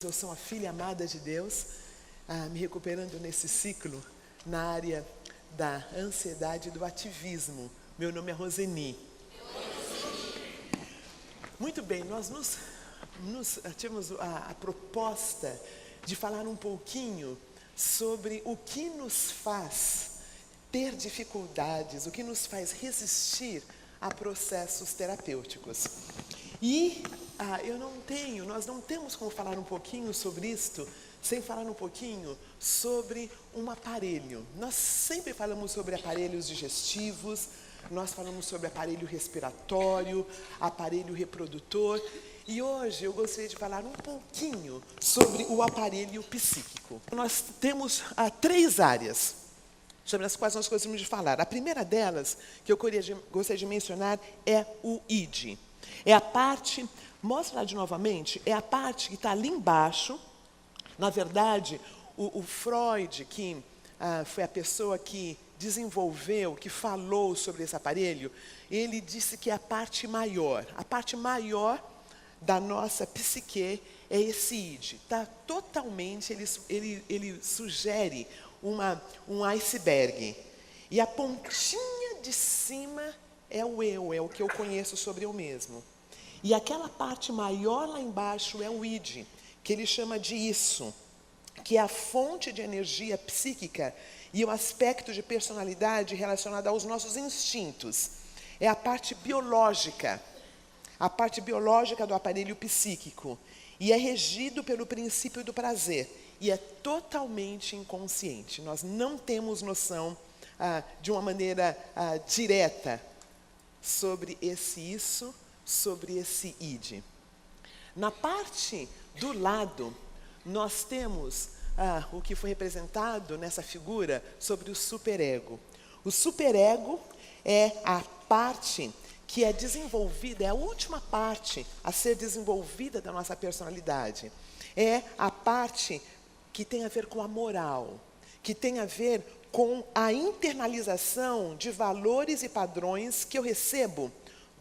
Eu sou uma filha amada de Deus, me recuperando nesse ciclo na área da ansiedade e do ativismo. Meu nome é Roseni. Muito bem, nós tivemos a proposta de falar um pouquinho sobre o que nos faz ter dificuldades, o que nos faz resistir a processos terapêuticos. E nós não temos como falar um pouquinho sobre isto sem falar um pouquinho sobre um aparelho. Nós sempre falamos sobre aparelhos digestivos, nós falamos sobre aparelho respiratório, aparelho reprodutor, e hoje eu gostaria de falar um pouquinho sobre o aparelho psíquico. Nós temos três áreas sobre as quais nós gostaríamos de falar. A primeira delas, que eu gostaria de mencionar, é o id. É a parte, mostra lá de novamente, é a parte que está ali embaixo. Na verdade, o Freud, que foi a pessoa que desenvolveu, que falou sobre esse aparelho, ele disse que é a parte maior. A parte maior da nossa psique é esse id. Tá totalmente, ele sugere um iceberg. E a pontinha de cima é o eu, é o que eu conheço sobre eu mesmo. E aquela parte maior lá embaixo é o id, que ele chama de isso, que é a fonte de energia psíquica e o aspecto de personalidade relacionado aos nossos instintos. É a parte biológica do aparelho psíquico. E é regido pelo princípio do prazer. E é totalmente inconsciente. Nós não temos noção de uma maneira direta sobre esse isso, sobre esse id. Na parte do lado, nós temos o que foi representado nessa figura sobre o superego. O superego é a parte que é desenvolvida, é a última parte a ser desenvolvida da nossa personalidade. É a parte que tem a ver com a moral, que tem a ver com a internalização de valores e padrões que eu recebo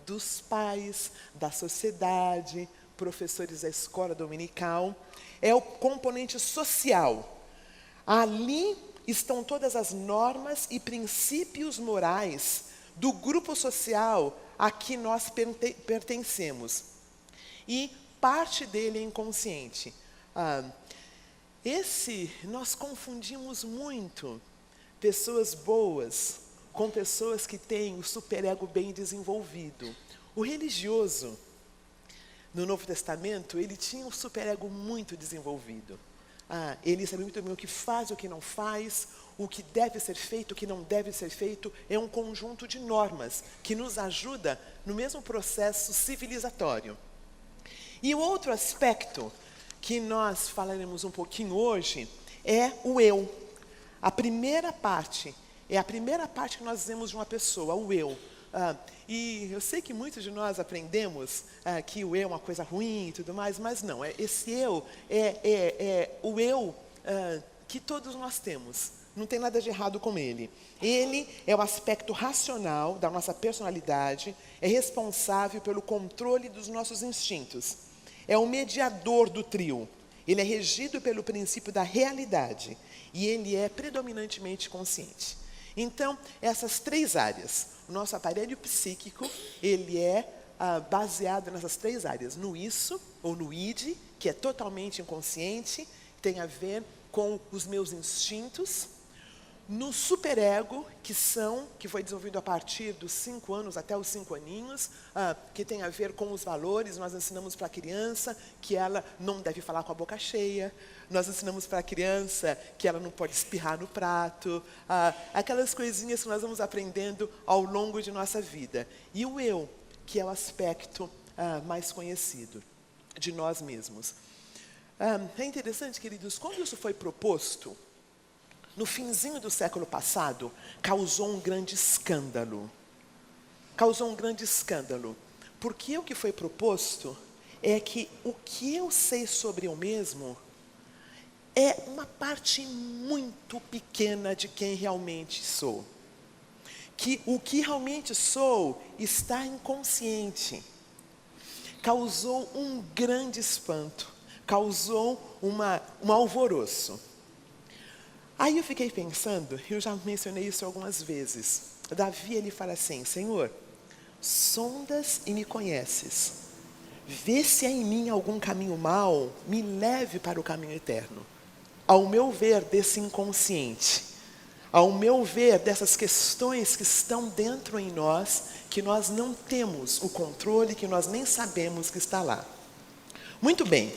dos pais, da sociedade, professores da escola dominical. É o componente social. Ali estão todas as normas e princípios morais do grupo social a que nós pertencemos. E parte dele é inconsciente. Nós confundimos muito pessoas boas com pessoas que têm o superego bem desenvolvido. O religioso, no Novo Testamento, ele tinha um superego muito desenvolvido. Ele sabia muito bem o que faz, o que não faz, o que deve ser feito, o que não deve ser feito. É um conjunto de normas que nos ajuda no mesmo processo civilizatório. E o outro aspecto que nós falaremos um pouquinho hoje é o eu. A primeira parte que nós dizemos de uma pessoa, o eu. E eu sei que muitos de nós aprendemos que o eu é uma coisa ruim e tudo mais, mas não. Esse eu é o eu que todos nós temos. Não tem nada de errado com ele. Ele é o aspecto racional da nossa personalidade, é responsável pelo controle dos nossos instintos. É o mediador do trio. Ele é regido pelo princípio da realidade. E ele é predominantemente consciente. Então, essas três áreas. O nosso aparelho psíquico, ele é baseado nessas três áreas. No isso, ou no id, que é totalmente inconsciente, tem a ver com os meus instintos. No superego, que foi desenvolvido a partir dos 5 anos até os 5 aninhos, que tem a ver com os valores. Nós ensinamos para a criança que ela não deve falar com a boca cheia. Nós ensinamos para a criança que ela não pode espirrar no prato. Aquelas coisinhas que nós vamos aprendendo ao longo de nossa vida. E o eu, que é o aspecto mais conhecido de nós mesmos. É interessante, queridos, quando isso foi proposto, no finzinho do século passado, causou um grande escândalo. Porque o que foi proposto é que o que eu sei sobre eu mesmo é uma parte muito pequena de quem realmente sou. Que o que realmente sou está inconsciente. Causou um grande espanto. causou um alvoroço. Aí eu fiquei pensando, eu já mencionei isso algumas vezes. Davi, ele fala assim: Senhor, sondas e me conheces. Vê se há em mim algum caminho mau, me leve para o caminho eterno. Ao meu ver, desse inconsciente, ao meu ver, dessas questões que estão dentro em nós, que nós não temos o controle, que nós nem sabemos que está lá. Muito bem.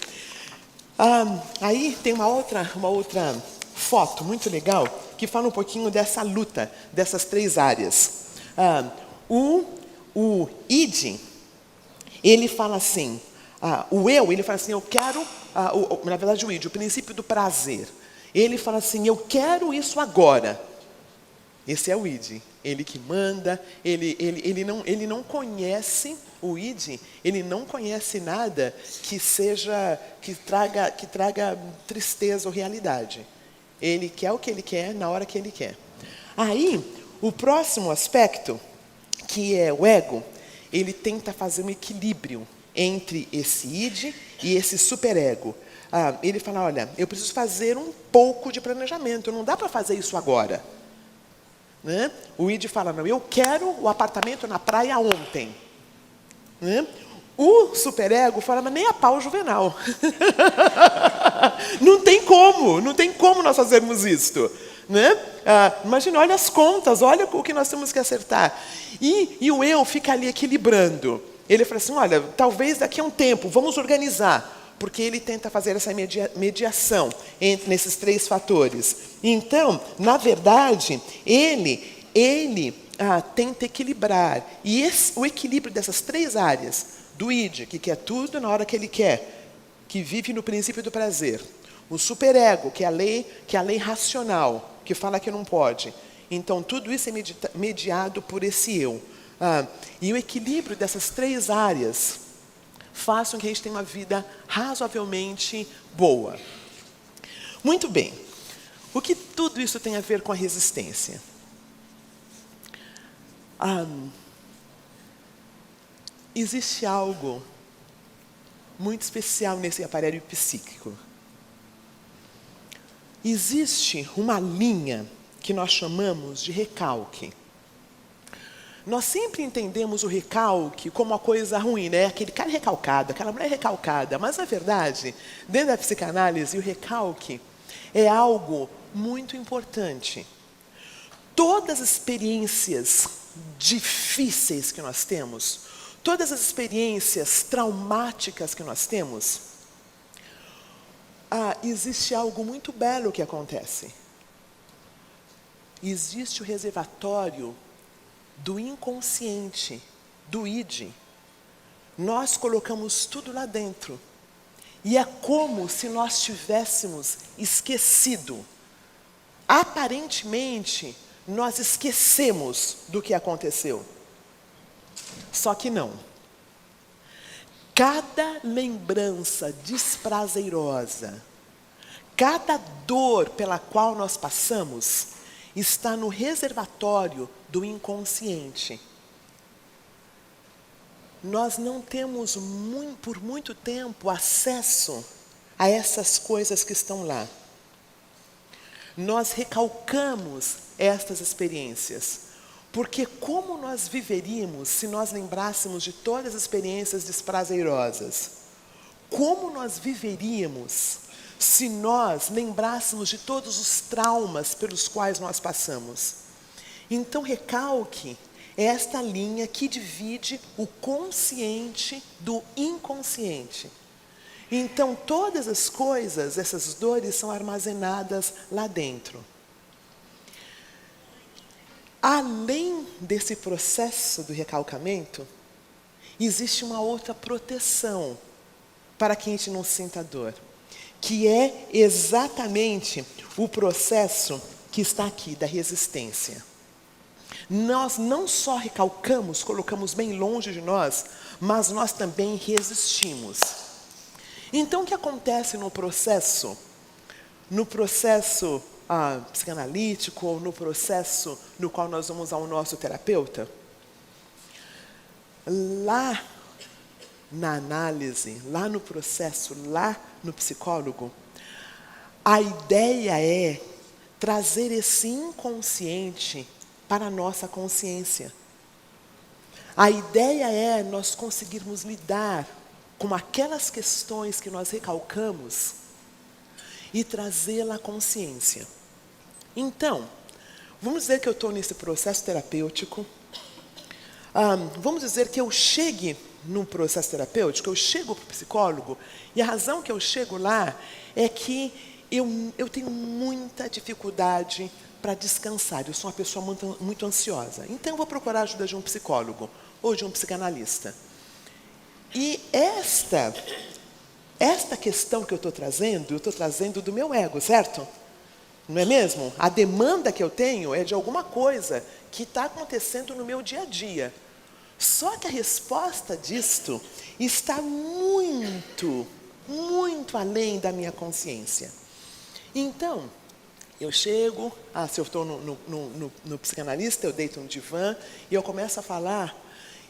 Aí tem uma outra foto muito legal, que fala um pouquinho dessa luta, dessas três áreas. O id, ele fala assim, o eu, ele fala assim, eu quero, na verdade o id, o princípio do prazer. Ele fala assim, eu quero isso agora. Esse é o id, ele que manda, ele não conhece o id, ele não conhece nada que traga tristeza ou realidade. Ele quer o que ele quer, na hora que ele quer. Aí, o próximo aspecto, que é o ego, ele tenta fazer um equilíbrio entre esse id e esse superego. Ele fala, olha, eu preciso fazer um pouco de planejamento, não dá para fazer isso agora. Né? O id fala, não, eu quero o apartamento na praia ontem. Né? O superego fala, mas nem a pau Juvenal. Não tem como nós fazermos isto. Né? Imagina, olha as contas, olha o que nós temos que acertar. E o eu fica ali equilibrando. Ele fala assim, olha, talvez daqui a um tempo, vamos organizar. Porque ele tenta fazer essa mediação nesses três fatores. Então, na verdade, ele tenta equilibrar. E o equilíbrio dessas três áreas, do id, que quer tudo na hora que ele quer, que vive no princípio do prazer. O superego, que é a lei racional, que fala que não pode. Então, tudo isso é mediado por esse eu. E o equilíbrio dessas três áreas faz com que a gente tenha uma vida razoavelmente boa. Muito bem. O que tudo isso tem a ver com a resistência? Existe algo muito especial nesse aparelho psíquico. Existe uma linha que nós chamamos de recalque. Nós sempre entendemos o recalque como uma coisa ruim, né? Aquele cara recalcado, aquela mulher recalcada. Mas, na verdade, dentro da psicanálise, o recalque é algo muito importante. Todas as experiências difíceis que nós temos, todas as experiências traumáticas que nós temos, existe algo muito belo que acontece. Existe o reservatório do inconsciente, do id. Nós colocamos tudo lá dentro. E é como se nós tivéssemos esquecido. Aparentemente, nós esquecemos do que aconteceu. Só que não. Cada lembrança desprazerosa, cada dor pela qual nós passamos, está no reservatório do inconsciente. Nós não temos por muito tempo acesso a essas coisas que estão lá. Nós recalcamos estas experiências, porque como nós viveríamos se nós lembrássemos de todas as experiências desprazerosas? Como nós viveríamos se nós lembrássemos de todos os traumas pelos quais nós passamos? Então, recalque é esta linha que divide o consciente do inconsciente. Então, todas as coisas, essas dores, são armazenadas lá dentro. Além desse processo do recalcamento, existe uma outra proteção para que a gente não sinta dor, que é exatamente o processo que está aqui, da resistência. Nós não só recalcamos, colocamos bem longe de nós, mas nós também resistimos. Então, o que acontece no processo psicanalítico, ou no processo no qual nós vamos ao nosso terapeuta? Lá na análise, lá no processo, lá no psicólogo, a ideia é trazer esse inconsciente para a nossa consciência. A ideia é nós conseguirmos lidar com aquelas questões que nós recalcamos e trazê-la à consciência. Então, vamos dizer que eu estou nesse processo terapêutico. Vamos dizer que eu chegue num processo terapêutico, eu chego para o psicólogo, e a razão que eu chego lá é que eu tenho muita dificuldade para descansar. Eu sou uma pessoa muito ansiosa. Então, eu vou procurar a ajuda de um psicólogo ou de um psicanalista. E esta questão que eu estou trazendo do meu ego, certo? Não é mesmo? A demanda que eu tenho é de alguma coisa que está acontecendo no meu dia a dia. Só que a resposta disto está muito, muito além da minha consciência. Então, eu chego, se eu estou no psicanalista, eu deito no divã e eu começo a falar,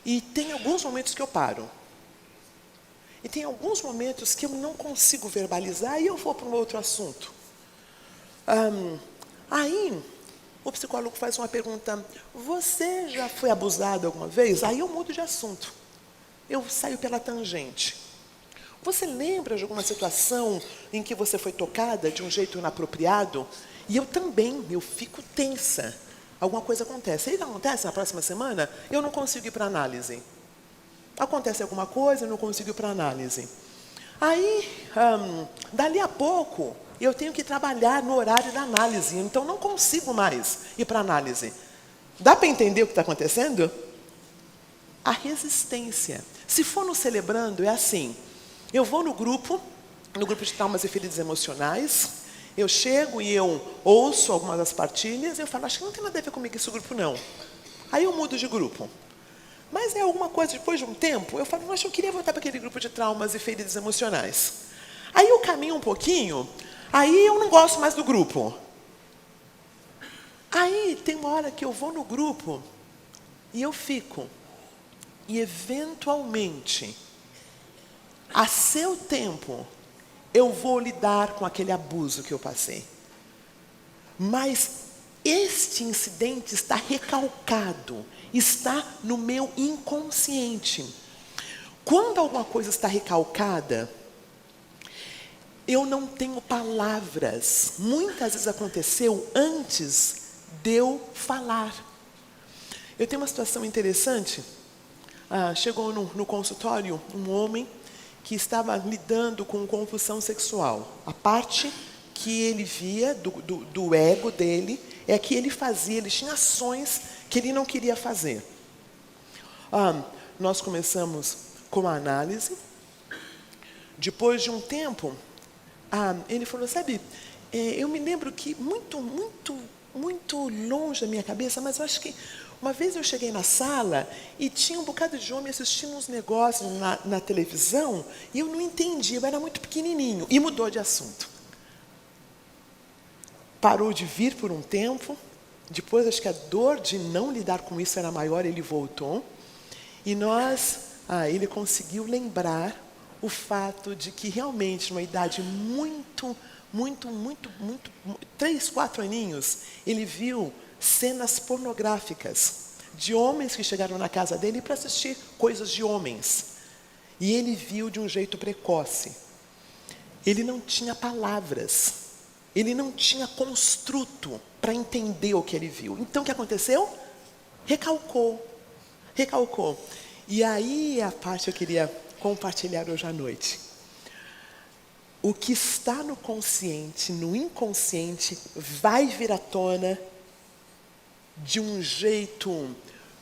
e tem alguns momentos que eu paro. E tem alguns momentos que eu não consigo verbalizar e eu vou para um outro assunto. Aí, o psicólogo faz uma pergunta: você já foi abusado alguma vez? Aí eu mudo de assunto. Eu saio pela tangente. Você lembra de alguma situação em que você foi tocada de um jeito inapropriado? E eu também, eu fico tensa. Alguma coisa acontece. Aí acontece na próxima semana, eu não consigo ir para análise. Acontece alguma coisa, eu não consigo ir para análise. Aí, dali a pouco, eu tenho que trabalhar no horário da análise, então não consigo mais ir para análise. Dá para entender o que está acontecendo? A resistência. Se for no Celebrando, é assim. Eu vou no grupo de traumas e feridas emocionais, eu chego e eu ouço algumas das partilhas, e eu falo, acho que não tem nada a ver comigo esse grupo, não. Aí eu mudo de grupo. Mas é alguma coisa, depois de um tempo, eu falo, acho que eu queria voltar para aquele grupo de traumas e feridas emocionais. Aí eu caminho um pouquinho, aí eu não gosto mais do grupo. Aí tem uma hora que eu vou no grupo e eu fico. E eventualmente, a seu tempo, eu vou lidar com aquele abuso que eu passei. Mas este incidente está recalcado, está no meu inconsciente. Quando alguma coisa está recalcada, eu não tenho palavras. Muitas vezes aconteceu antes de eu falar. Eu tenho uma situação interessante. Chegou no consultório um homem que estava lidando com compulsão sexual. A parte que ele via do ego dele é que ele tinha ações que ele não queria fazer. Nós começamos com a análise. Depois de um tempo, ele falou, sabe, eu me lembro que muito longe da minha cabeça, mas eu acho que uma vez eu cheguei na sala e tinha um bocado de homem assistindo uns negócios na televisão e eu não entendi, eu era muito pequenininho, e mudou de assunto. Parou de vir por um tempo, depois acho que a dor de não lidar com isso era maior, ele voltou, e ele conseguiu lembrar o fato de que realmente, numa idade muito, 3, 4 aninhos, ele viu cenas pornográficas de homens que chegaram na casa dele para assistir coisas de homens. E ele viu de um jeito precoce. Ele não tinha palavras. Ele não tinha construto para entender o que ele viu. Então, o que aconteceu? Recalcou. E aí, a parte que eu queria compartilhar hoje à noite. O que está no consciente, no inconsciente, vai vir à tona de um jeito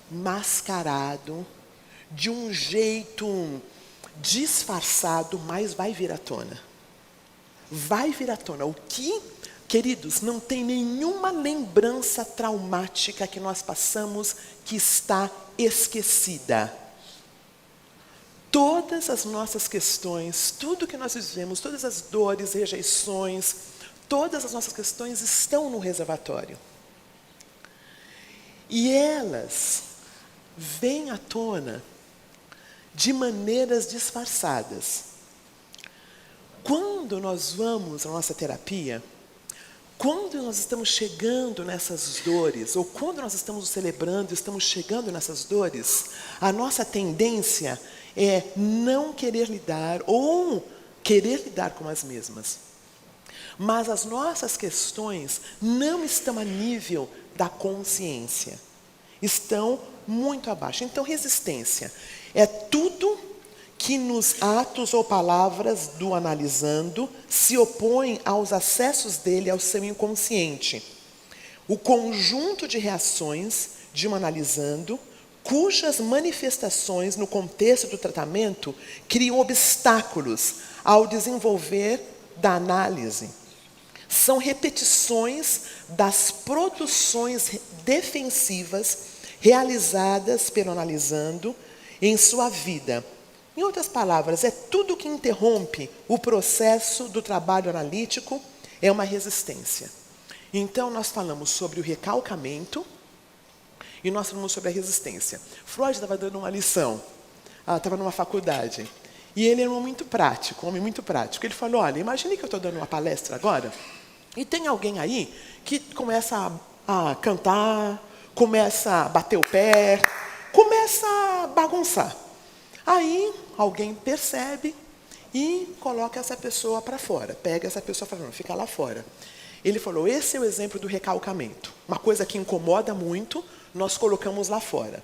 mascarado, de um jeito disfarçado, mas vai vir à tona. Vai vir à tona. O que, queridos, não tem nenhuma lembrança traumática que nós passamos que está esquecida. Todas as nossas questões, tudo que nós vivemos, todas as dores, rejeições, todas as nossas questões estão no reservatório. E elas vêm à tona de maneiras disfarçadas. Quando nós vamos à nossa terapia, quando nós estamos chegando nessas dores, ou quando nós estamos celebrando, estamos chegando nessas dores, a nossa tendência é não querer lidar ou querer lidar com as mesmas. Mas as nossas questões não estão a nível da consciência, estão muito abaixo. Então, resistência é tudo que nos atos ou palavras do analisando se opõem aos acessos dele ao seu inconsciente. O conjunto de reações de um analisando, cujas manifestações no contexto do tratamento criam obstáculos ao desenvolver da análise. São repetições das produções defensivas realizadas pelo analisando em sua vida. Em outras palavras, é tudo que interrompe o processo do trabalho analítico, é uma resistência. Então, nós falamos sobre o recalcamento e nós falamos sobre a resistência. Freud estava dando uma lição, estava numa faculdade, e ele era um homem muito prático. Ele falou, olha, imagine que eu estou dando uma palestra agora, e tem alguém aí que começa a cantar, começa a bater o pé, começa a bagunçar. Aí, alguém percebe e coloca essa pessoa para fora. Pega essa pessoa e fala, não, fica lá fora. Ele falou, esse é o exemplo do recalcamento. Uma coisa que incomoda muito, nós colocamos lá fora.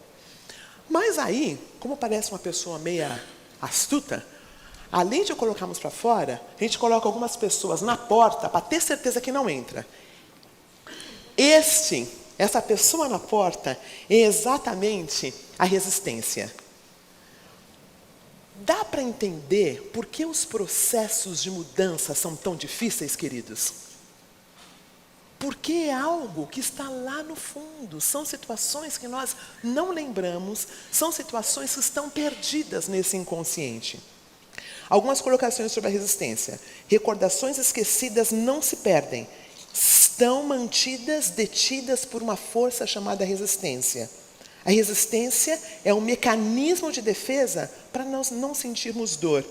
Mas aí, como parece uma pessoa meia astuta, além de colocarmos para fora, a gente coloca algumas pessoas na porta para ter certeza que não entra. Essa pessoa na porta é exatamente a resistência. Dá para entender por que os processos de mudança são tão difíceis, queridos? Porque é algo que está lá no fundo. São situações que nós não lembramos, são situações que estão perdidas nesse inconsciente. Algumas colocações sobre a resistência. Recordações esquecidas não se perdem. Estão mantidas, detidas por uma força chamada resistência. A resistência é um mecanismo de defesa para nós não sentirmos dor.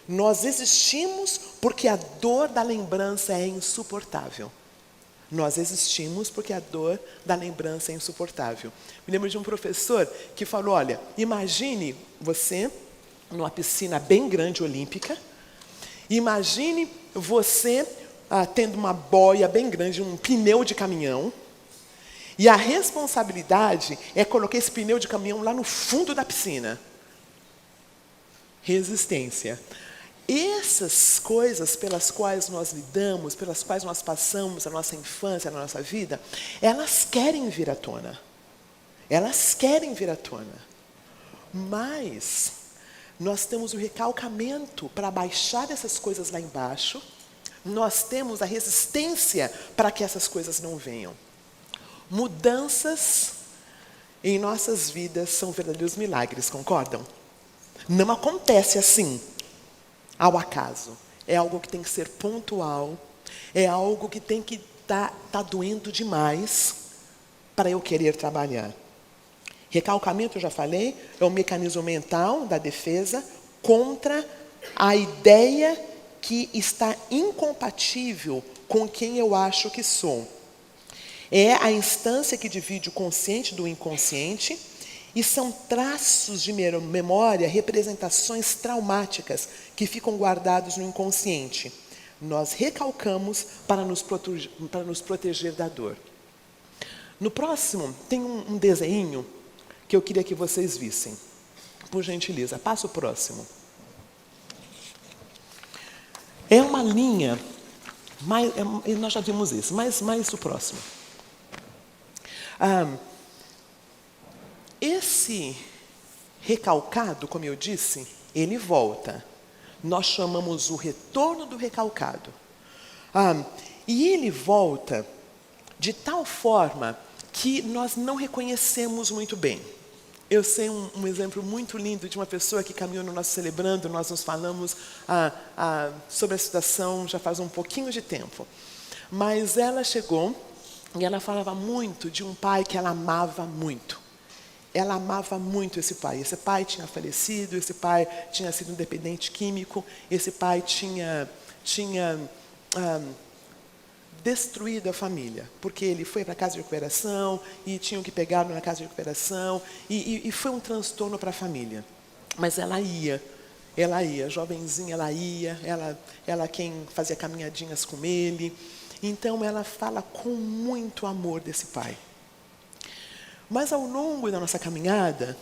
Nós existimos porque a dor da lembrança é insuportável. Nós existimos porque a dor da lembrança é insuportável. Me lembro de um professor que falou, olha, imagine você numa piscina bem grande, olímpica, imagine você tendo uma boia bem grande, um pneu de caminhão, e a responsabilidade é colocar esse pneu de caminhão lá no fundo da piscina. Resistência. Essas coisas pelas quais nós lidamos, pelas quais nós passamos a nossa infância, a nossa vida, elas querem vir à tona. Elas querem vir à tona. Mas nós temos o recalcamento para baixar essas coisas lá embaixo. Nós temos a resistência para que essas coisas não venham. Mudanças em nossas vidas são verdadeiros milagres, concordam? Não acontece assim, ao acaso. É algo que tem que ser pontual, é algo que tem que tá doendo demais para eu querer trabalhar. Recalcamento, eu já falei, é um mecanismo mental da defesa contra a ideia que está incompatível com quem eu acho que sou. É a instância que divide o consciente do inconsciente e são traços de memória, representações traumáticas que ficam guardados no inconsciente. Nós recalcamos para nos proteger da dor. No próximo, tem um desenho que eu queria que vocês vissem. Por gentileza, passa o próximo. É uma linha, nós já vimos isso, mas o próximo. Esse recalcado, como eu disse, ele volta. Nós chamamos o retorno do recalcado. E ele volta de tal forma que nós não reconhecemos muito bem. Eu sei um exemplo muito lindo de uma pessoa que caminhou no nosso Celebrando, nós nos falamos sobre a situação já faz um pouquinho de tempo. Mas ela chegou e ela falava muito de um pai que ela amava muito. Ela amava muito esse pai. Esse pai tinha falecido, esse pai tinha sido um dependente químico, esse pai tinha tinha destruído a família, porque ele foi para a casa de recuperação e tinham que pegá-lo na casa de recuperação e foi um transtorno para a família. Mas ela ia, jovenzinha, ela quem fazia caminhadinhas com ele. Então ela fala com muito amor desse pai. Mas ao longo da nossa caminhada,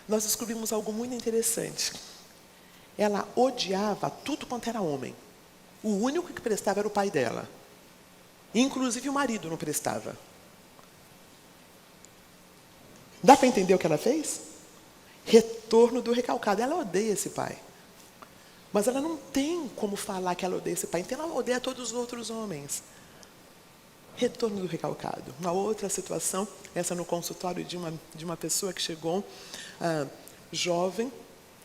nós descobrimos algo muito interessante. Ela odiava tudo quanto era homem. O único que prestava era o pai dela. Inclusive o marido não prestava. Dá para entender o que ela fez? Retorno do recalcado. Ela odeia esse pai. Mas ela não tem como falar que ela odeia esse pai. Então ela odeia todos os outros homens. Retorno do recalcado. Uma outra situação, essa no consultório de uma pessoa que chegou jovem,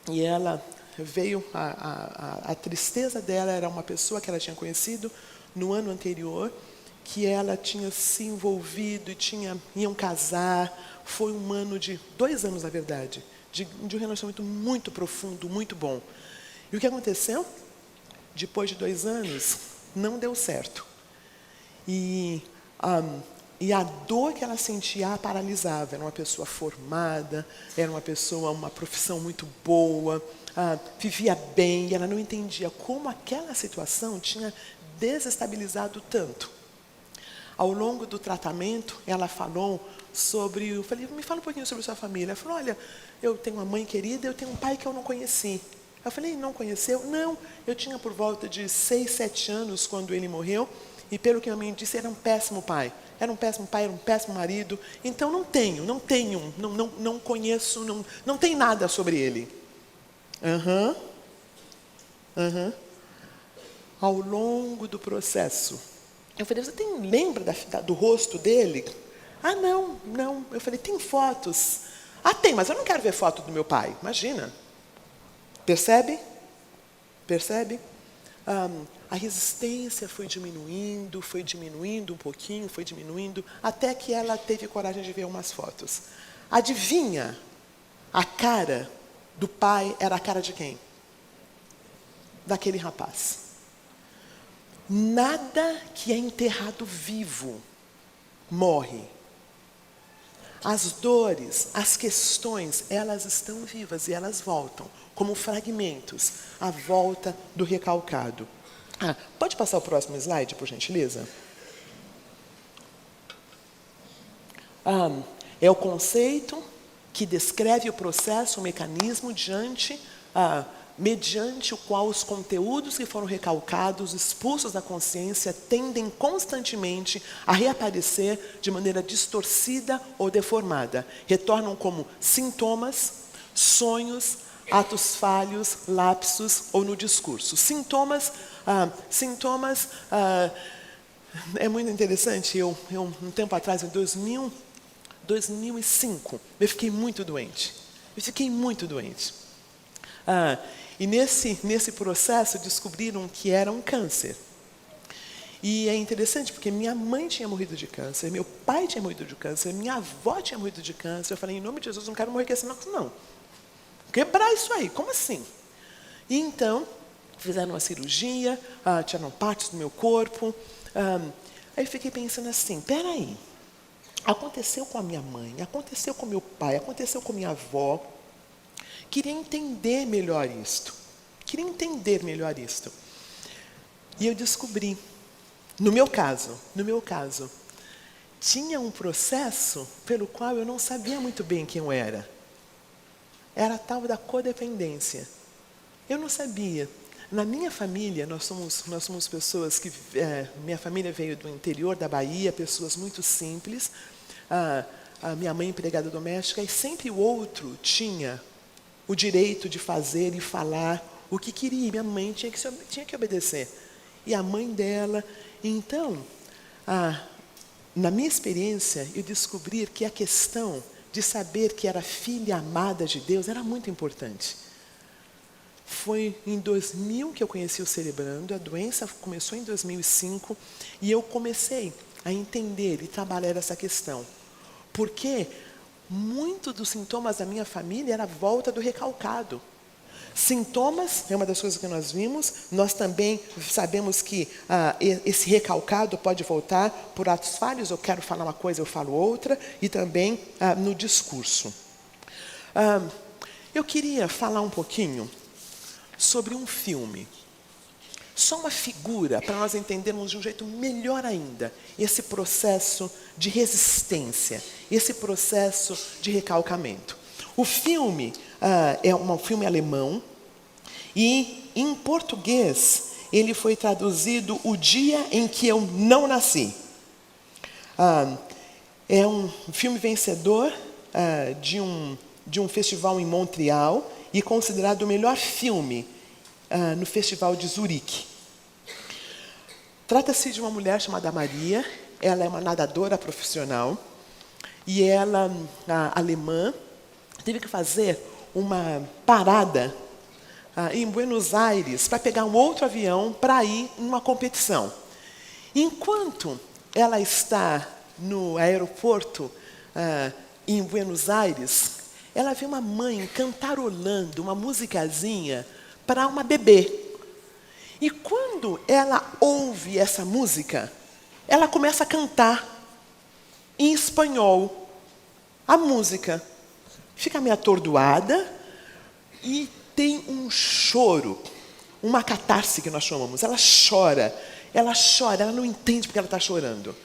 e ela veio, a tristeza dela era uma pessoa que ela tinha conhecido no ano anterior, que ela tinha se envolvido e iam casar. Foi um ano de 2 anos, na verdade, de um relacionamento muito profundo, muito bom. E o que aconteceu? Depois de 2 anos, não deu certo. E a dor que ela sentia a paralisava. Era uma pessoa formada, era uma profissão muito boa, vivia bem, e ela não entendia como aquela situação tinha desestabilizado tanto. Ao longo do tratamento, ela falou eu falei, me fala um pouquinho sobre sua família. Ela falou, olha, eu tenho uma mãe querida, eu tenho um pai que eu não conheci. Eu falei, não conheceu? Não, eu tinha por volta de 6, 7 anos quando ele morreu, e pelo que a minha mãe disse, era um péssimo pai. Era um péssimo pai, era um péssimo marido. Então não conheço, não tem nada sobre ele. Ao longo do processo, eu falei, você lembra do rosto dele? Ah, não. Eu falei, tem fotos? Ah, tem, mas eu não quero ver foto do meu pai. Imagina. Percebe? A resistência foi diminuindo um pouquinho, até que ela teve coragem de ver umas fotos. Adivinha? A cara do pai era a cara de quem? Daquele rapaz. Nada que é enterrado vivo morre. As dores, as questões, elas estão vivas e elas voltam, como fragmentos, à volta do recalcado. Pode passar o próximo slide, por gentileza? É o conceito que descreve o processo, o mecanismo mediante o qual os conteúdos que foram recalcados, expulsos da consciência, tendem constantemente a reaparecer de maneira distorcida ou deformada. Retornam como sintomas, sonhos, atos falhos, lapsos ou no discurso. Sintomas, é muito interessante. Eu um tempo atrás, em 2005, eu fiquei muito doente. E nesse processo descobriram que era um câncer. E é interessante porque minha mãe tinha morrido de câncer, meu pai tinha morrido de câncer, minha avó tinha morrido de câncer. Eu falei, em nome de Jesus, não quero morrer com esse não. Quebrar isso aí, como assim? E então, fizeram uma cirurgia, tiraram partes do meu corpo. Aí eu fiquei pensando assim, peraí, aconteceu com a minha mãe, aconteceu com meu pai, aconteceu com minha avó. Queria entender melhor isto. E eu descobri, no meu caso, tinha um processo pelo qual eu não sabia muito bem quem eu era. Era a tal da codependência. Eu não sabia. Na minha família, nós somos pessoas que... minha família veio do interior da Bahia, pessoas muito simples. A minha mãe empregada doméstica, e sempre o outro tinha o direito de fazer e falar o que queria. Minha mãe tinha que obedecer. E a mãe dela. Então, na minha experiência, eu descobri que a questão de saber que era filha amada de Deus era muito importante. Foi em 2000 que eu conheci o Celebrando, a doença começou em 2005, e eu comecei a entender e trabalhar essa questão. Porque muitos dos sintomas da minha família era a volta do recalcado. Sintomas é uma das coisas que nós vimos. Nós também sabemos que esse recalcado pode voltar por atos falhos. Eu quero falar uma coisa, eu falo outra. E também no discurso. Eu queria falar um pouquinho sobre um filme. Só uma figura para nós entendermos de um jeito melhor ainda esse processo de resistência, esse processo de recalcamento. O filme é um filme alemão e, em português, ele foi traduzido O Dia em que Eu Não Nasci. É um filme vencedor de um festival em Montreal e considerado o melhor filme no Festival de Zurique. Trata-se de uma mulher chamada Maria. Ela é uma nadadora profissional e ela, alemã, teve que fazer uma parada em Buenos Aires para pegar um outro avião para ir numa competição. Enquanto ela está no aeroporto em Buenos Aires, ela vê uma mãe cantarolando uma musicazinha para uma bebê. E quando ela ouve essa música, ela começa a cantar em espanhol a música. Fica meio atordoada e tem um choro, uma catarse que nós chamamos. Ela chora, ela não entende porque ela está chorando.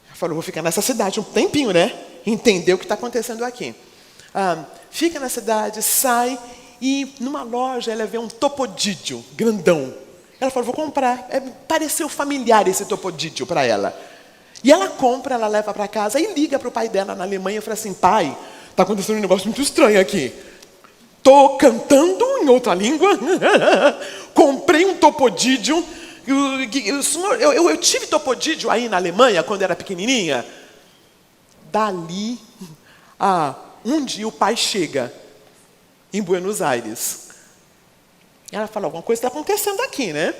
Ela falou, vou ficar nessa cidade um tempinho, né? Entender o que está acontecendo aqui. Fica na cidade, sai e numa loja ela vê um topodídio grandão. Ela falou, vou comprar. Pareceu familiar esse topodídio para ela. E ela compra, ela leva para casa e liga para o pai dela na Alemanha e fala assim, pai, está acontecendo um negócio muito estranho aqui. Estou cantando em outra língua, comprei um topodídio. Eu tive topodídio aí na Alemanha quando era pequenininha. Dali, um dia o pai chega em Buenos Aires. Ela fala, alguma coisa está acontecendo aqui, né?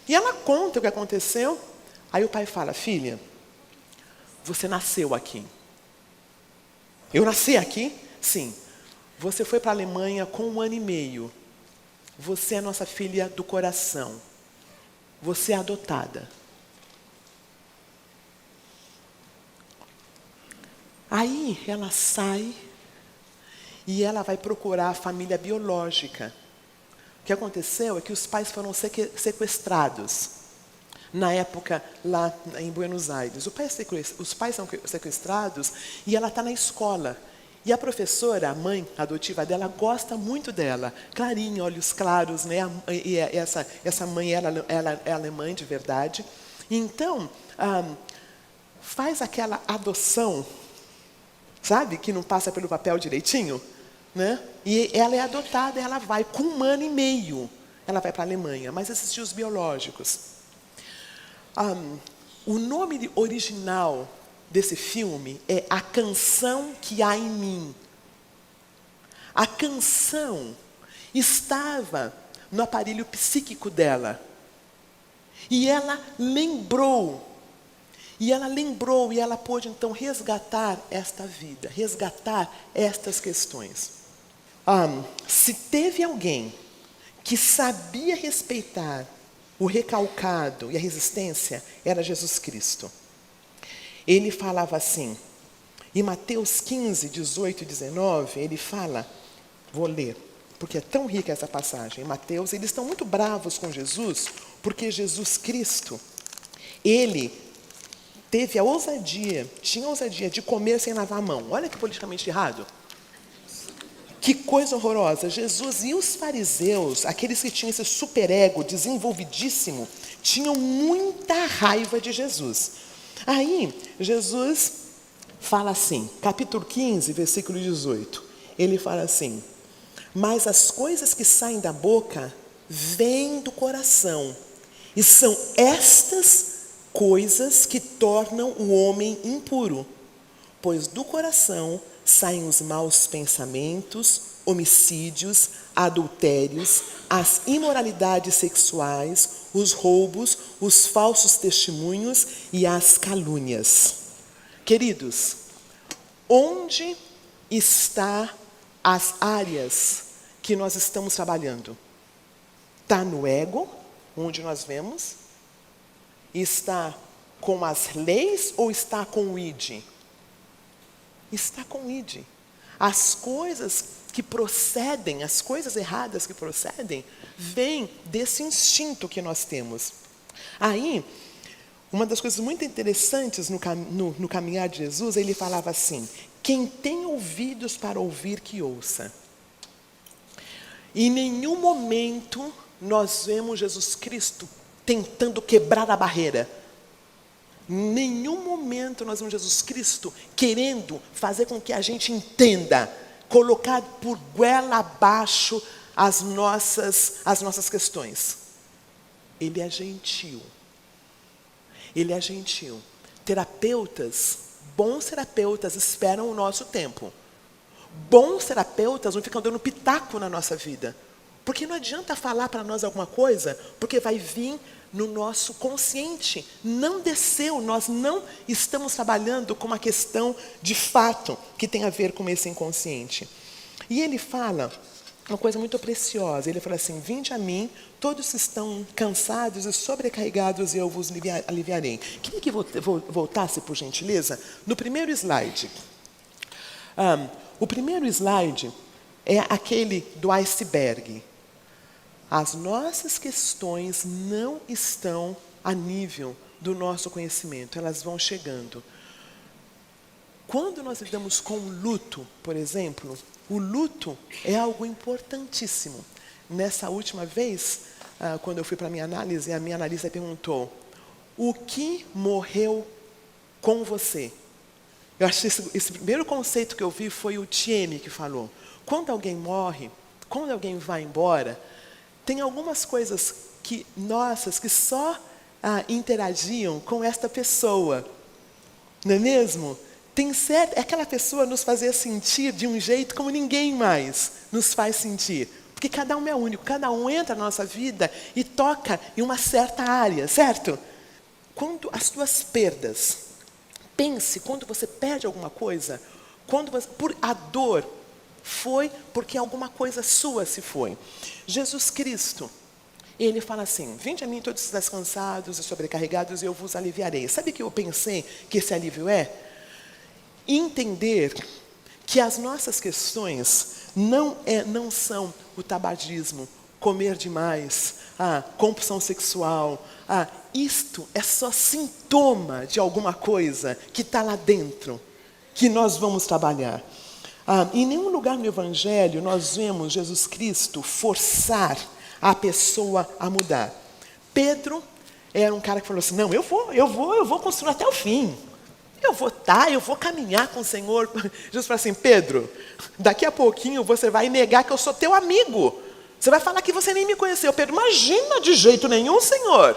E ela conta o que aconteceu. Aí o pai fala, filha, você nasceu aqui. Eu nasci aqui? Sim. Você foi para a Alemanha com 1 ano e meio. Você é nossa filha do coração. Você é adotada. Aí ela sai e ela vai procurar a família biológica. O que aconteceu é que os pais foram sequestrados. Na época, lá em Buenos Aires. Os pais são sequestrados e ela está na escola. E a professora, a mãe adotiva dela, gosta muito dela. Clarinha, olhos claros, né? E essa mãe, ela é alemã de verdade. Então, faz aquela adoção, sabe? Que não passa pelo papel direitinho. Né? E ela é adotada, ela vai com 1 ano e meio. Ela vai para a Alemanha, mas esses tios biológicos. O nome original desse filme é A Canção que Há em Mim. A canção estava no aparelho psíquico dela. E ela lembrou. E ela pôde então resgatar esta vida, resgatar estas questões. Se teve alguém que sabia respeitar o recalcado e a resistência, era Jesus Cristo. Ele falava assim, em Mateus 15, 18 e 19, ele fala, vou ler, porque é tão rica essa passagem. Em Mateus, eles estão muito bravos com Jesus, porque Jesus Cristo, ele tinha a ousadia de comer sem lavar a mão. Olha que politicamente errado. Que coisa horrorosa. Jesus e os fariseus, aqueles que tinham esse superego desenvolvidíssimo, tinham muita raiva de Jesus. Aí, Jesus fala assim, capítulo 15, versículo 18. Ele fala assim, mas as coisas que saem da boca vêm do coração, e são estas coisas que tornam o homem impuro, pois do coração saem os maus pensamentos, homicídios, adultérios, as imoralidades sexuais, os roubos, os falsos testemunhos e as calúnias. Queridos, onde está as áreas que nós estamos trabalhando? Está no ego, onde nós vemos? Está com as leis ou está com o id? Está com o id. As coisas que procedem, as coisas erradas que procedem, vêm desse instinto que nós temos. Aí, uma das coisas muito interessantes no caminhar de Jesus, ele falava assim: quem tem ouvidos para ouvir, que ouça. Em nenhum momento nós vemos Jesus Cristo tentando quebrar a barreira. Em nenhum momento nós vemos Jesus Cristo querendo fazer com que a gente entenda, colocar por goela abaixo as nossas questões. Ele é gentil. Ele é gentil. Terapeutas, bons terapeutas esperam o nosso tempo. Bons terapeutas não ficam dando pitaco na nossa vida. Porque não adianta falar para nós alguma coisa, porque vai vir no nosso consciente. Não desceu, nós não estamos trabalhando com uma questão de fato que tem a ver com esse inconsciente. E ele fala uma coisa muito preciosa. Ele fala assim: vinde a mim, todos que estão cansados e sobrecarregados, e eu vos aliviarei. Queria que voltasse, por gentileza, no primeiro slide. O primeiro slide é aquele do iceberg. As nossas questões não estão a nível do nosso conhecimento, elas vão chegando. Quando nós lidamos com luto, por exemplo, o luto é algo importantíssimo. Nessa última vez, quando eu fui para a minha análise, a minha analista perguntou: o que morreu com você? Eu acho que esse primeiro conceito que eu vi foi o Tiene que falou. Quando alguém morre, quando alguém vai embora, tem algumas coisas que só interagiam com esta pessoa. Não é mesmo? Aquela pessoa nos fazia sentir de um jeito como ninguém mais nos faz sentir. Porque cada um é único, cada um entra na nossa vida e toca em uma certa área, certo? Quando as tuas perdas, pense, quando você perde alguma coisa, a dor foi porque alguma coisa sua se foi. Jesus Cristo, ele fala assim: vinde a mim todos os descansados e sobrecarregados, e eu vos aliviarei. Sabe o que eu pensei que esse alívio é? Entender que as nossas questões não são o tabagismo, comer demais, a compulsão sexual. Isto é só sintoma de alguma coisa que está lá dentro, que nós vamos trabalhar. Em nenhum lugar no Evangelho nós vemos Jesus Cristo forçar a pessoa a mudar. Pedro era um cara que falou assim: não, eu vou construir até o fim. Eu vou caminhar com o Senhor. Jesus falou assim: Pedro, daqui a pouquinho você vai negar que eu sou teu amigo. Você vai falar que você nem me conheceu. Pedro: imagina, de jeito nenhum, Senhor.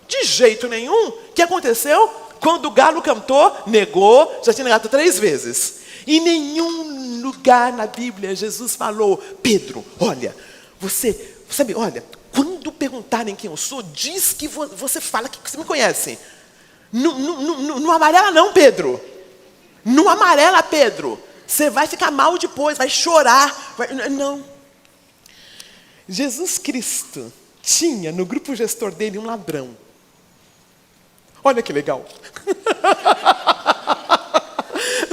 De jeito nenhum. O que aconteceu? Quando o galo cantou, negou, já tinha negado 3 vezes. Em nenhum lugar na Bíblia Jesus falou: Pedro, olha, olha, quando perguntarem quem eu sou, diz que você fala que você me conhece. Não amarela não, Pedro. Não amarela, Pedro. Você vai ficar mal depois, vai chorar. Não. Jesus Cristo tinha no grupo gestor dele um ladrão. Olha que legal.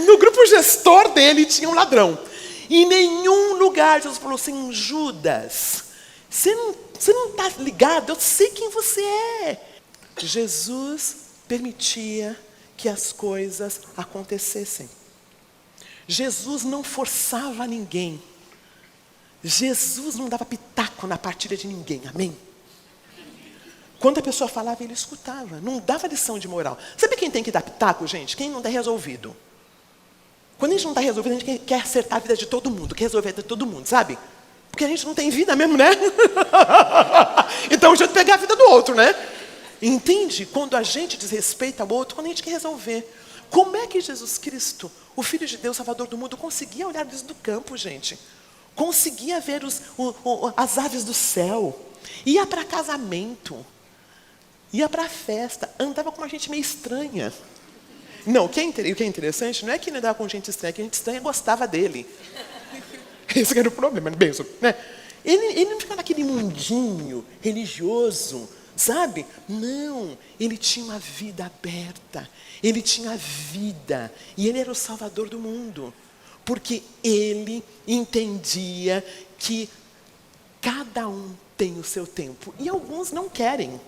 No grupo gestor dele tinha um ladrão. Em nenhum lugar Jesus falou assim: Judas, você não está ligado? Eu sei quem você é. Jesus permitia que as coisas acontecessem. Jesus não forçava ninguém. Jesus não dava pitaco na partilha de ninguém, amém? Quando a pessoa falava, ele escutava, não dava lição de moral. Sabe quem tem que dar pitaco, gente? Quem não está resolvido. Quando a gente não está resolvido, a gente quer acertar a vida de todo mundo, quer resolver a vida de todo mundo, sabe? Porque a gente não tem vida mesmo, né? Então, a gente pegar a vida do outro, né? Entende? Quando a gente desrespeita o outro, quando a gente quer resolver. Como é que Jesus Cristo, o Filho de Deus, Salvador do mundo, conseguia olhar desde o campo, gente? Conseguia ver as aves do céu. Ia para casamento. Ia para festa. Andava com uma gente meio estranha. Não, o que é interessante não é que ele andava com gente estranha, que a gente estranha gostava dele. Esse era o problema, benção, né? Ele não ficava naquele mundinho religioso, sabe? Não, ele tinha uma vida aberta, ele tinha vida, e ele era o Salvador do mundo, porque ele entendia que cada um tem o seu tempo, e alguns não querem.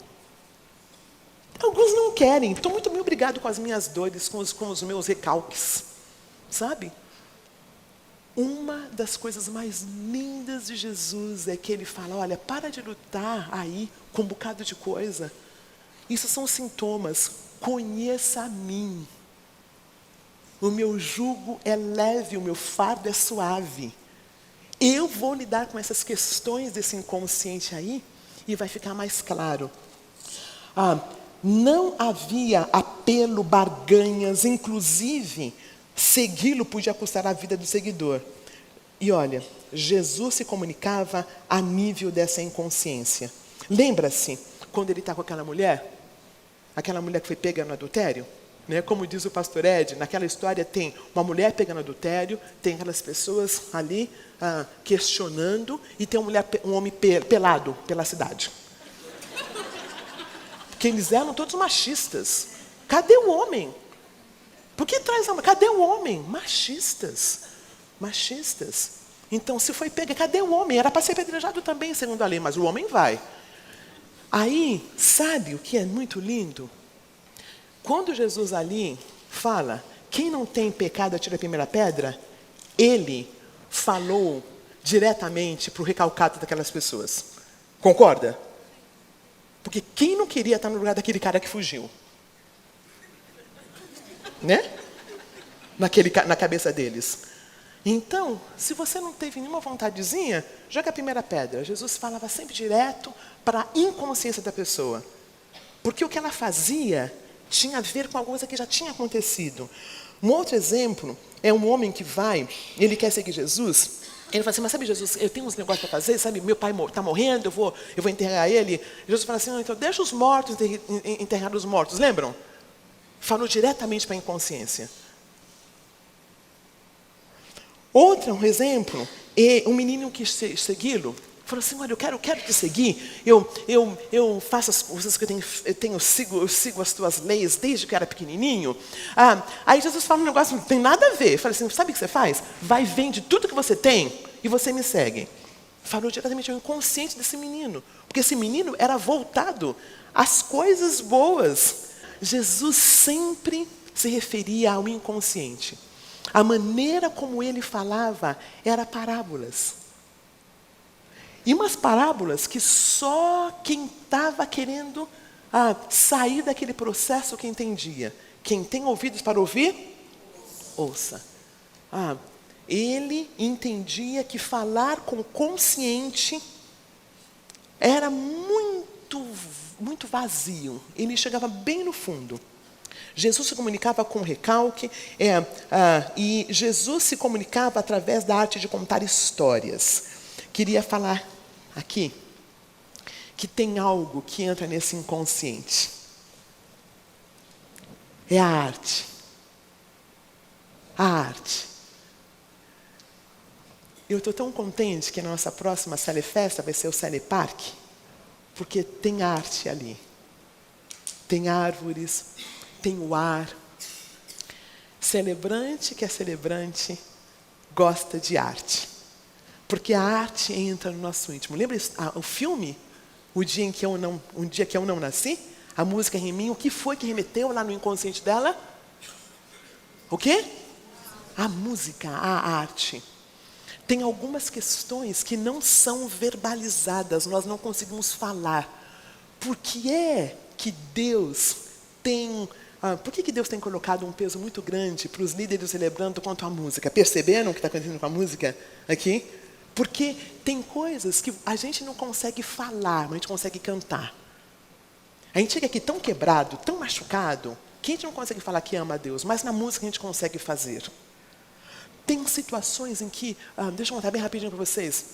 Alguns não querem. Estou muito bem obrigado com as minhas dores, com os meus recalques, sabe? Uma das coisas mais lindas de Jesus é que ele fala, olha, para de lutar aí com um bocado de coisa. Isso são sintomas. Conheça a mim. O meu jugo é leve, o meu fardo é suave. Eu vou lidar com essas questões desse inconsciente aí e vai ficar mais claro. Não havia apelo, barganhas, inclusive segui-lo podia custar a vida do seguidor. E olha, Jesus se comunicava a nível dessa inconsciência. Lembra-se quando ele está com aquela mulher que foi pega no adultério? Né? Como diz o pastor Ed, naquela história tem uma mulher pega no adultério, tem aquelas pessoas ali questionando, e tem um homem pelado pela cidade. Porque eles eram todos machistas. Cadê o homem? Por que traz a mulher? Cadê o homem? Machistas. Então, se foi pega, cadê o homem? Era para ser apedrejado também, segundo a lei, mas o homem vai. Aí, sabe o que é muito lindo? Quando Jesus ali fala, quem não tem pecado atira a primeira pedra, ele falou diretamente para o recalcado daquelas pessoas. Concorda? Porque quem não queria estar no lugar daquele cara que fugiu? Né? Na cabeça deles. Então, se você não teve nenhuma vontadezinha, joga a primeira pedra. Jesus falava sempre direto para a inconsciência da pessoa. Porque o que ela fazia tinha a ver com alguma coisa que já tinha acontecido. Um outro exemplo é um homem que ele quer seguir Jesus. Ele fala assim, mas sabe, Jesus, eu tenho uns negócios para fazer, sabe, meu pai está morrendo, eu vou enterrar ele. Jesus fala assim, então deixa os mortos enterrar os mortos, lembram? Falou diretamente para a inconsciência. Um exemplo é um menino que segui-lo. Falou assim, olha, eu quero te seguir. Eu faço as coisas que eu sigo as tuas leis desde que eu era pequenininho. Aí Jesus fala um negócio que não tem nada a ver. Fala assim, sabe o que você faz? Vai, vende tudo que você tem e você me segue. Falou diretamente ao inconsciente desse menino. Porque esse menino era voltado às coisas boas. Jesus sempre se referia ao inconsciente. A maneira como ele falava era parábolas. E umas parábolas que só quem estava querendo sair daquele processo que entendia. Quem tem ouvidos para ouvir, ouça. Ele entendia que falar com o consciente era muito, muito vazio. Ele chegava bem no fundo. Jesus se comunicava com recalque, e Jesus se comunicava através da arte de contar histórias. Queria falar aqui que tem algo que entra nesse inconsciente. É a arte. A arte. Eu estou tão contente que a nossa próxima Cele Festa vai ser o Cele Parque, porque tem arte ali. Tem árvores, tem o ar. Celebrante que é celebrante gosta de arte. Porque a arte entra no nosso íntimo. Lembra o filme? Um dia que eu não nasci? A música em mim, o que foi que remeteu lá no inconsciente dela? O quê? A música, a arte. Tem algumas questões que não são verbalizadas, nós não conseguimos falar. Por que é que Deus tem... por que Deus tem colocado um peso muito grande para os líderes celebrando quanto à música? Perceberam o que está acontecendo com a música aqui? Porque tem coisas que a gente não consegue falar, mas a gente consegue cantar. A gente chega aqui tão quebrado, tão machucado, que a gente não consegue falar que ama a Deus, mas na música a gente consegue fazer. Tem situações em que, deixa eu contar bem rapidinho para vocês.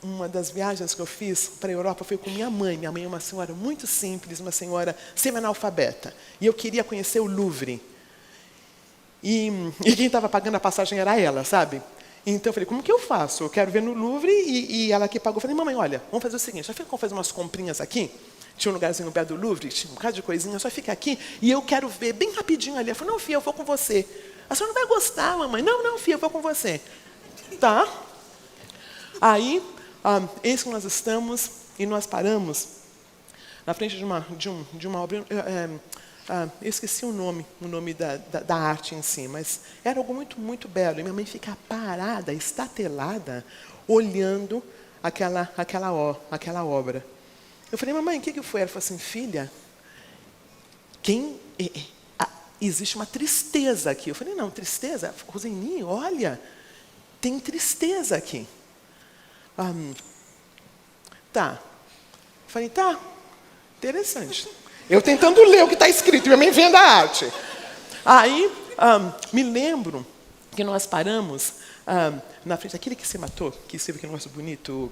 Uma das viagens que eu fiz para a Europa foi com minha mãe. Minha mãe é uma senhora muito simples, uma senhora semi-analfabeta. E eu queria conhecer o Louvre. E quem estava pagando a passagem era ela, sabe? Então eu falei, como que eu faço? Eu quero ver no Louvre e ela que pagou. Eu falei, mamãe, olha, vamos fazer o seguinte, já fica com fazer umas comprinhas aqui? Tinha um lugarzinho perto do Louvre, tinha um bocado de coisinha, só fica aqui e eu quero ver bem rapidinho ali. Eu falei, não, filha, eu vou com você. A senhora não vai gostar, mamãe. Não, filha, eu vou com você. Tá? Aí, eis que nós estamos e nós paramos na frente de uma obra. Eu esqueci o nome da arte em si, mas era algo muito, muito belo. E minha mãe fica parada, estatelada, olhando aquela obra. Eu falei, mamãe, o que foi? Ela falou assim, filha, existe uma tristeza aqui. Eu falei, não, tristeza? Roseni, olha, tem tristeza aqui. Tá. Eu falei, tá, interessante. Eu tentando ler o que está escrito, minha mãe vendo a arte. Aí, me lembro que nós paramos na frente daquele que se matou, que escreveu aquele negócio bonito,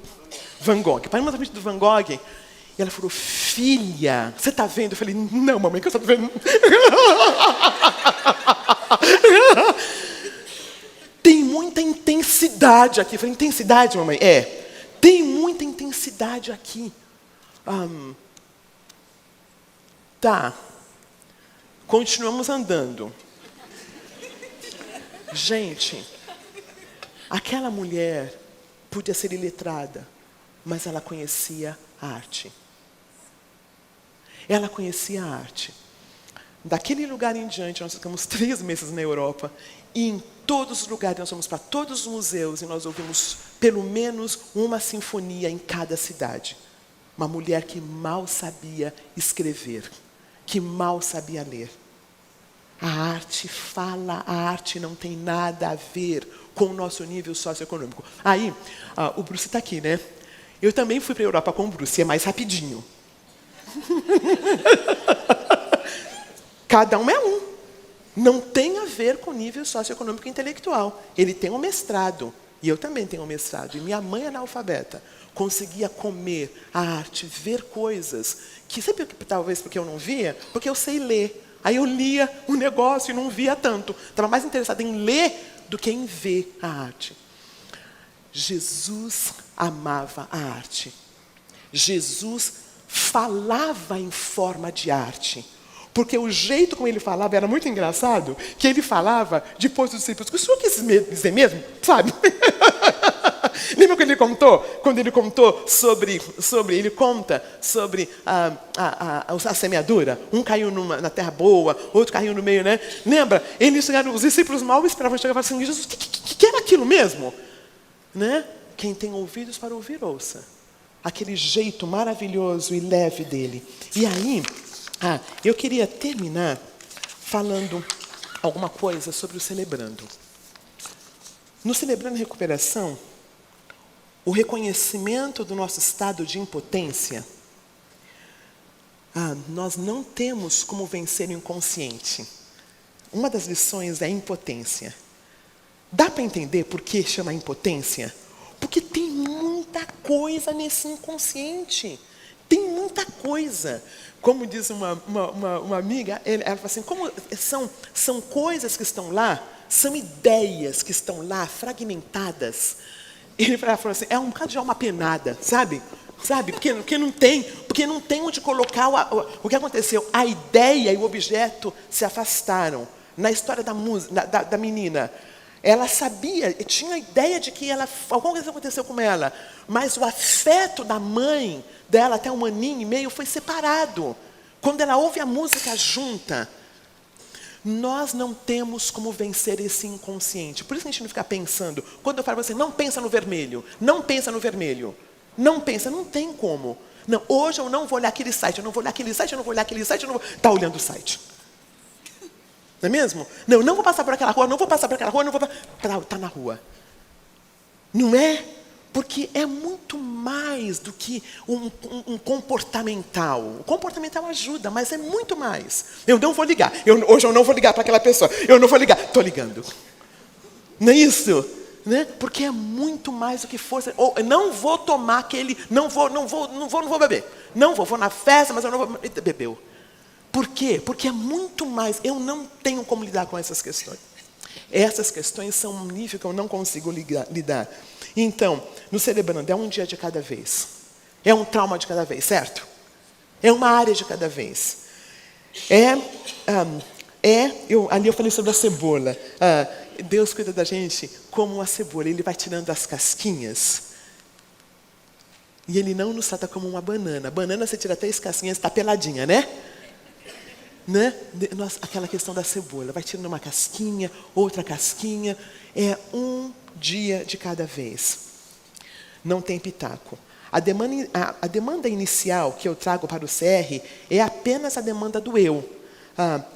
Van Gogh. Paramos na frente do Van Gogh, e ela falou, filha, você está vendo? Eu falei, não, mamãe, que eu estou vendo. Tem muita intensidade aqui. Eu falei, intensidade, mamãe? Tem muita intensidade aqui. Tá. Continuamos andando. Gente, aquela mulher podia ser iletrada, mas ela conhecia a arte. Ela conhecia a arte. Daquele lugar em diante, nós ficamos 3 meses na Europa, e em todos os lugares, nós fomos para todos os museus, e nós ouvimos pelo menos uma sinfonia em cada cidade. Uma mulher que mal sabia escrever, que mal sabia ler. A arte fala, a arte não tem nada a ver com o nosso nível socioeconômico. Aí, o Bruce está aqui, né? Eu também fui para a Europa com o Bruce, é mais rapidinho. Cada um é um. Não tem a ver com o nível socioeconômico e intelectual. Ele tem um mestrado, e eu também tenho um mestrado. E minha mãe é analfabeta. Conseguia comer a arte, ver coisas que sempre, talvez porque eu não via, porque eu sei ler. Aí eu lia o negócio e não via tanto. Estava mais interessada em ler do que em ver a arte. Jesus amava a arte. Jesus falava em forma de arte. Porque o jeito como ele falava era muito engraçado, que ele falava depois dos discípulos. O senhor quis dizer mesmo? Sabe? Lembra quando ele contou sobre ele conta sobre a semeadura? Um caiu na terra boa, outro caiu no meio, né? Lembra? Os discípulos mal esperavam chegar e falaram assim, Jesus, o que era aquilo mesmo? Né? Quem tem ouvidos para ouvir, ouça. Aquele jeito maravilhoso e leve dele. E aí, eu queria terminar falando alguma coisa sobre o Celebrando. No Celebrando a Recuperação, o reconhecimento do nosso estado de impotência, nós não temos como vencer o inconsciente. Uma das lições é a impotência. Dá para entender por que chama impotência? Porque tem muita coisa nesse inconsciente. Tem muita coisa. Como diz uma amiga, ela fala assim, como são coisas que estão lá, são ideias que estão lá, fragmentadas. Ele falou assim, é um bocado de alma penada, sabe? Porque não tem onde colocar o que aconteceu. A ideia e o objeto se afastaram. Na história da menina, ela sabia, tinha a ideia de que alguma coisa aconteceu com ela, mas o afeto da mãe dela, até 1 aninho e meio, foi separado. Quando ela ouve a música junta, nós não temos como vencer esse inconsciente. Por isso que a gente não fica pensando. Quando eu falo assim, não pensa no vermelho, não pensa no vermelho. Não pensa, não tem como. Não, hoje eu não vou olhar aquele site, eu não vou olhar aquele site, eu não vou olhar aquele site, eu não vou... Está olhando o site. Não é mesmo? Não, não vou passar por aquela rua, não vou passar por aquela rua, não vou... Está na rua. Não é? Porque é muito mais do que um comportamental. O comportamental ajuda, mas é muito mais. Eu não vou ligar. Hoje eu não vou ligar para aquela pessoa. Eu não vou ligar. Estou ligando. Não é isso? Né? Porque é muito mais do que força. Ou, não vou tomar aquele... Não vou beber. Não vou na festa, mas eu não vou... Bebeu. Por quê? Porque é muito mais. Eu não tenho como lidar com essas questões. Essas questões são um nível que eu não consigo lidar. Então, no Celebrando, é um dia de cada vez. É um trauma de cada vez, certo? É uma área de cada vez. Ali eu falei sobre a cebola. Deus cuida da gente como uma cebola. Ele vai tirando as casquinhas. E Ele não nos trata como uma banana. Banana você tira 3 casquinhas, está peladinha, né? Aquela questão da cebola. Vai tirando uma casquinha, outra casquinha. É um dia de cada vez. Não tem pitaco. A demanda inicial que eu trago para o CR é apenas a demanda do eu.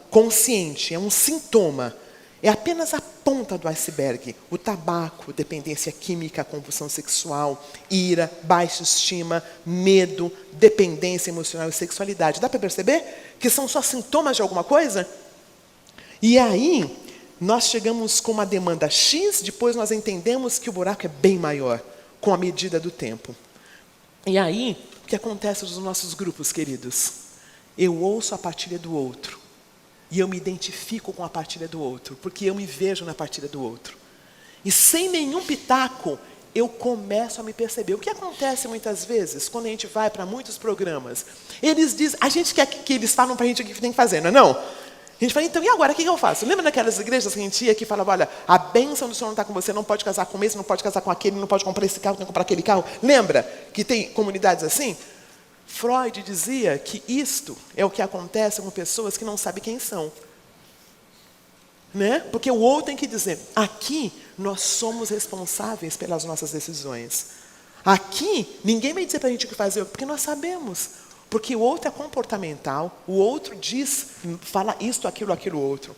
Consciente, é um sintoma. É apenas a ponta do iceberg. O tabaco, dependência química, compulsão sexual, ira, baixa estima, medo, dependência emocional e sexualidade. Dá para perceber que são só sintomas de alguma coisa? E aí, nós chegamos com uma demanda X, depois nós entendemos que o buraco é bem maior, com a medida do tempo. E aí, o que acontece nos nossos grupos, queridos? Eu ouço a partilha do outro. E eu me identifico com a partilha do outro, porque eu me vejo na partilha do outro. E sem nenhum pitaco, eu começo a me perceber. O que acontece muitas vezes, quando a gente vai para muitos programas, eles dizem, a gente quer que eles falam para a gente o que tem que fazer, não é não? A gente fala, então, e agora, o que eu faço? Lembra daquelas igrejas que a gente ia que falava, olha, a bênção do Senhor não está com você, não pode casar com esse, não pode casar com aquele, não pode comprar esse carro, não pode comprar aquele carro. Lembra que tem comunidades assim? Freud dizia que isto é o que acontece com pessoas que não sabem quem são. Né? Porque o outro tem que dizer, aqui nós somos responsáveis pelas nossas decisões. Aqui, ninguém vai dizer para a gente o que fazer, porque nós sabemos. Porque o outro é comportamental, o outro diz, fala isto, aquilo, outro.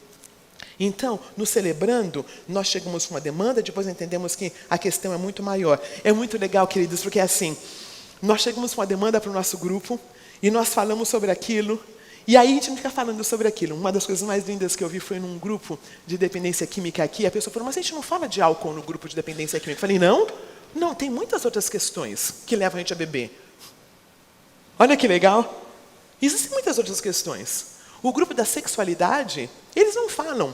Então, no Celebrando, nós chegamos com uma demanda, depois entendemos que a questão é muito maior. É muito legal, queridos, porque é assim, nós chegamos com uma demanda para o nosso grupo, e nós falamos sobre aquilo, e aí a gente não fica falando sobre aquilo. Uma das coisas mais lindas que eu vi foi num grupo de dependência química aqui, a pessoa falou, mas a gente não fala de álcool no grupo de dependência química. Eu falei, não, tem muitas outras questões que levam a gente a beber. Olha que legal. Existem muitas outras questões. O grupo da sexualidade, eles não falam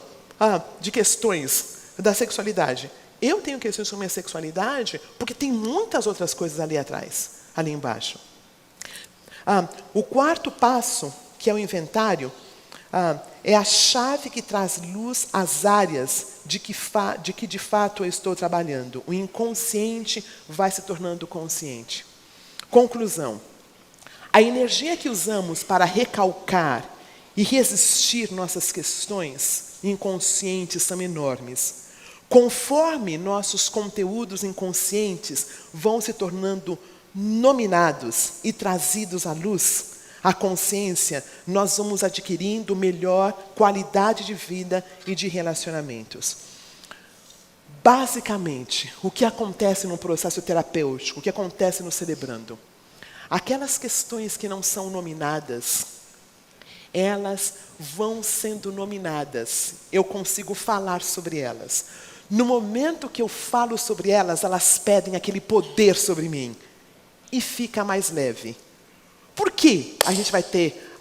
de questões da sexualidade. Eu tenho questões sobre a minha sexualidade porque tem muitas outras coisas ali atrás, ali embaixo. O quarto passo, que é o inventário, é a chave que traz luz às áreas de que de fato eu estou trabalhando. O inconsciente vai se tornando consciente. Conclusão. A energia que usamos para recalcar e resistir nossas questões inconscientes são enormes. Conforme nossos conteúdos inconscientes vão se tornando nominados e trazidos à luz, à consciência, nós vamos adquirindo melhor qualidade de vida e de relacionamentos. Basicamente, o que acontece no processo terapêutico, o que acontece no Celebrando? Aquelas questões que não são nominadas, elas vão sendo nominadas. Eu consigo falar sobre elas. No momento que eu falo sobre elas, elas perdem aquele poder sobre mim. E fica mais leve. Por que a gente vai ter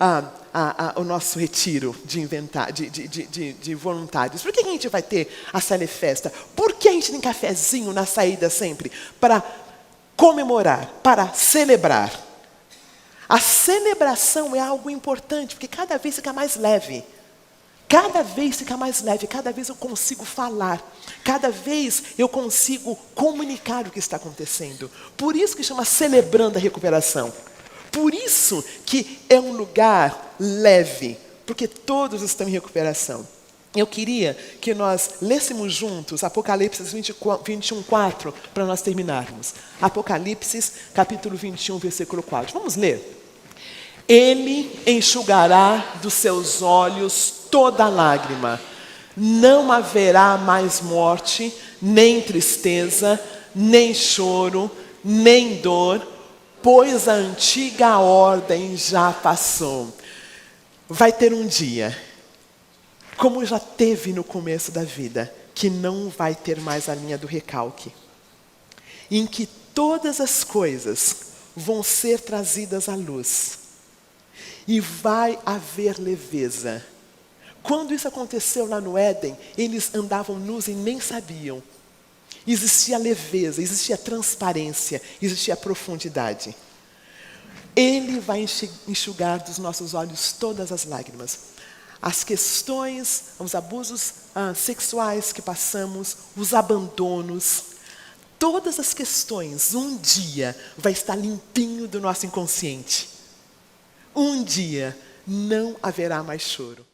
o nosso retiro de voluntários? Por que a gente vai ter a Celefesta? Por que a gente tem cafezinho na saída sempre? Para comemorar, para celebrar. A celebração é algo importante, porque cada vez fica mais leve. Cada vez fica mais leve, cada vez eu consigo falar. Cada vez eu consigo comunicar o que está acontecendo. Por isso que chama Celebrando a Recuperação. Por isso que é um lugar leve, porque todos estão em recuperação. Eu queria que nós lêssemos juntos Apocalipse 21:4, para nós terminarmos. Apocalipse, capítulo 21, versículo 4. Vamos ler? Ele enxugará dos seus olhos toda lágrima. Não haverá mais morte, nem tristeza, nem choro, nem dor, pois a antiga ordem já passou. Vai ter um dia, como já teve no começo da vida, que não vai ter mais a linha do recalque, em que todas as coisas vão ser trazidas à luz, e vai haver leveza, Quando isso aconteceu lá no Éden, eles andavam nus e nem sabiam. Existia leveza, existia transparência, existia profundidade. Ele vai enxugar dos nossos olhos todas as lágrimas. As questões, os abusos sexuais que passamos, os abandonos, todas as questões, um dia vai estar limpinho do nosso inconsciente. Um dia não haverá mais choro.